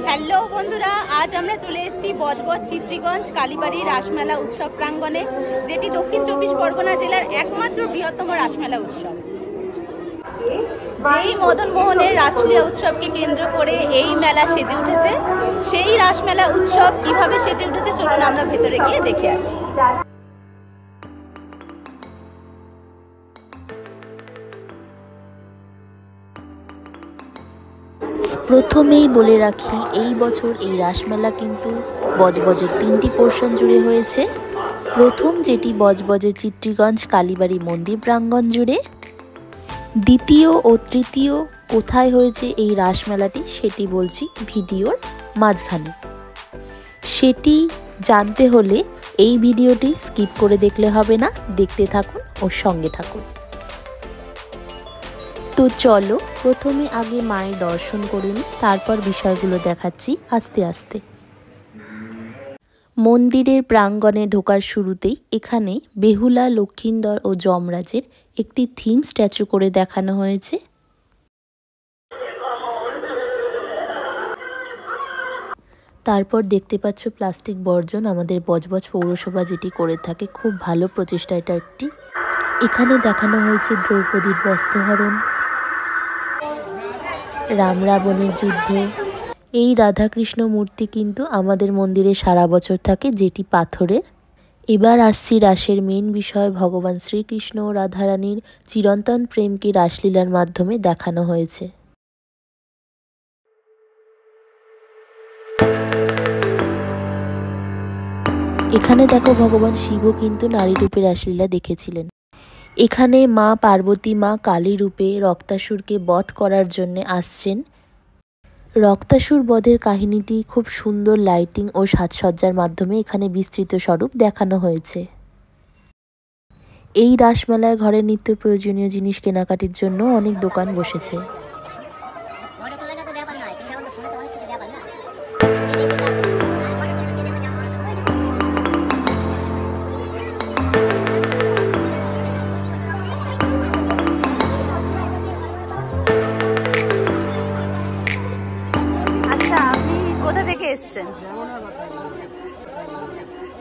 Hello বন্ধুরা, আজ আমরা চলে এসেছি বজবজ চিত্রীগঞ্জ কালীবাড়ি রাসমেলা উৎসব প্রাঙ্গণে, যেটি দক্ষিণ চব্বিশ পরগনা জেলার একমাত্র বৃহত্তম রাসমেলা উৎসব। যেই মদন মোহনের রাসলীলা উৎসবকে কেন্দ্র করে এই মেলা সেজে উঠেছে, সেই রাসমেলা উৎসব কিভাবে সেজে উঠেছে চলুন আমরা ভেতরে গিয়ে দেখে আসি। প্রথমেই বলে রাখি, এই বছর এই রাসমেলা কিন্তু বজবজের 3টি পোর্শন জুড়ে হয়েছে। প্রথম যেটি বজবজের চিত্রীগঞ্জ কালীবাড়ি মন্দির প্রাঙ্গণ জুড়ে, দ্বিতীয় ও তৃতীয় কোথায় হয়েছে এই রাসমেলাটি সেটি বলছি ভিডিওর মাঝখানে। সেটি জানতে হলে এই ভিডিওটি স্কিপ করে দেখলে হবে না, দেখতে থাকুন ও সঙ্গে থাকুন। তো চলো প্রথমে আগে মায়ের দর্শন করে নিই, তারপর বিষয়গুলো দেখাচ্ছি আস্তে আস্তে। মন্দিরের প্রাঙ্গণে ঢোকার শুরুতেই এখানে বেহুলা, লক্ষিন্দর ও যমরাজের একটি থিম স্ট্যাচু করে দেখানো হয়েছে। তারপর দেখতে পাচ্ছ প্লাস্টিক বর্জন আমাদের বজবজ পৌরসভা যেটি করে থাকে, খুব ভালো প্রচেষ্টা এটা একটি। এখানে দেখানো হয়েছে দ্রৌপদীর বস্ত্রহরণ, রাম রাবণের যুদ্ধ। এই রাধাকৃষ্ণ মূর্তি কিন্তু আমাদের মন্দিরে সারা বছর থাকে, যেটি পাথরের। এবার আসছি রাসের মেন বিষয়, ভগবান শ্রীকৃষ্ণ ও রাধারানীর চিরন্তন প্রেমকে রাসলীলার মাধ্যমে দেখানো হয়েছে। এখানে দেখো ভগবান শিবও কিন্তু নারী রূপে রাসলীলা দেখেছিলেন। এখানে মা পার্বতী মা কালী রূপে রক্তাসুরকে বধ করার জন্য আসছেন। রক্তাসুর বধের কাহিনীটি খুব সুন্দর লাইটিং ও সাজসজ্জার মাধ্যমে এখানে বিস্তৃত স্বরূপ দেখানো হয়েছে। এই রাসমেলায় ঘরের নিত্য প্রয়োজনীয় জিনিস কেনাকাটির জন্য অনেক দোকান বসেছে।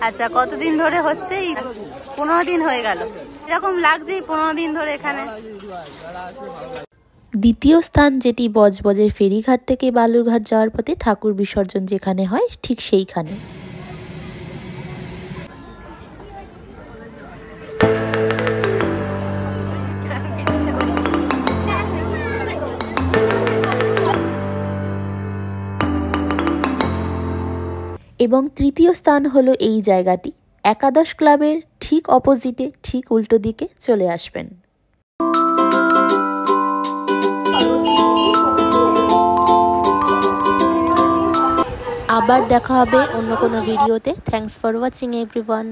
আচ্ছা, কতদিন ধরে হচ্ছে? 15 দিন হয়ে গেল। এরকম লাগছে 15 দিন ধরে এখানে। দ্বিতীয় স্থান যেটি বজবজের ফেরিঘাট থেকে বালুরঘাট যাওয়ার পথে ঠাকুর বিসর্জন যেখানে হয় ঠিক সেইখানে। এবং তৃতীয় স্থান হলো এই জায়গাটি, একাদশ ক্লাবের ঠিক অপোজিটে, ঠিক উল্টো দিকে চলে আসবেন। আবার দেখা হবে অন্য কোনো ভিডিওতে। Thanks for watching everyone.